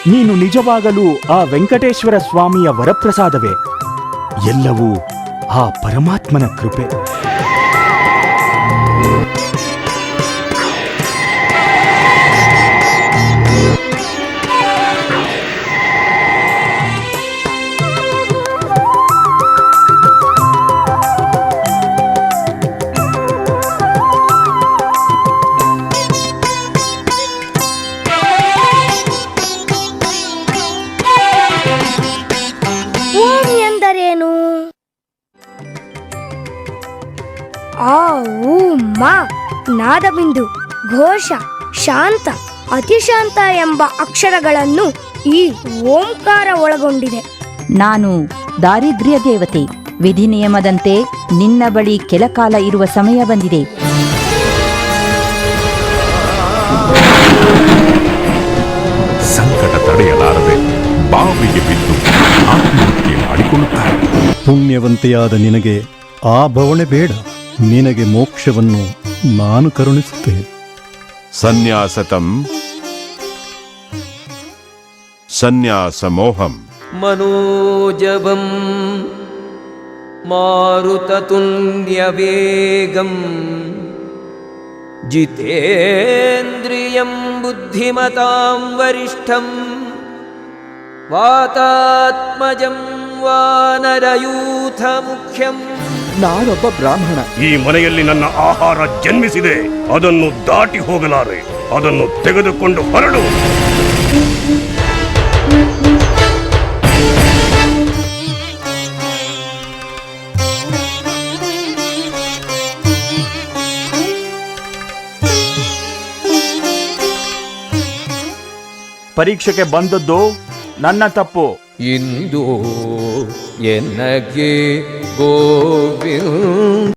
ನೀನು ನಿಜವಾಗಲೂ ಆ ವೆಂಕಟೇಶ್ವರ ಸ್ವಾಮಿಯ ವರಪ್ರಸಾದವೇ. ಎಲ್ಲವೂ ಆ ಪರಮಾತ್ಮನ ಕೃಪೆ. ನಾದಬಿಂದು, ಘೋಷ, ಶಾಂತ, ಅತಿಶಾಂತ ಎಂಬ ಅಕ್ಷರಗಳನ್ನು ಈ ಓಂಕಾರ ಒಳಗೊಂಡಿದೆ. ನಾನು ದಾರಿದ್ರ್ಯ ದೇವತೆ. ವಿಧಿ ನಿಯಮದಂತೆ ನಿನ್ನ ಬಳಿ ಕೆಲಕಾಲ ಇರುವ ಸಮಯ ಬಂದಿದೆ. ಸಂಕಟ ತಡೆಯಲಾರದೆ ಬಾವಿಗೆ ಬಿದ್ದು ಆತ್ಮಹತ್ಯೆ ಮಾಡಿಕೊಳ್ಳುತ್ತಾರೆ. ಪುಣ್ಯವಂತೆಯಾದ ನಿನಗೆ ಆ ಭವಣೆ ಬೇಡ. ನಿನಗೆ ಮೋಕ್ಷವನ್ನು ನಾನು ಕರುಣಿಸುತ್ತೇನೆ. ಸನ್ಯಾಸತಂ ಸನ್ಯಾಸಮೋಹಂ ಮನೋಜವಂ ಮಾರುತತುಲ್ಯವೇಗಂ ಜಿತೇಂದ್ರಿಯಂ ಬುದ್ಧಿಮತಾಂ ವರಿಷ್ಠಂ ವಾತಾತ್ಮಜಂ ವಾನರಯೂಥ ಮುಖ್ಯಂ. ನಾನೊಬ್ಬ ಬ್ರಾಹ್ಮಣ. ಈ ಮನೆಯಲ್ಲಿ ನನ್ನ ಆಹಾರ ಜನ್ಮಿಸಿದೆ. ಅದನ್ನು ದಾಟಿ ಹೋಗಲಾರೆ. ಅದನ್ನು ತೆಗೆದುಕೊಂಡು ಹೊರಡು. ಪರೀಕ್ಷೆಗೆ ಬಂದದ್ದು ನನ್ನ ತಪ್ಪು. ಇಂದು ಎನ್ನಗೆ ಗೋವಿಂದ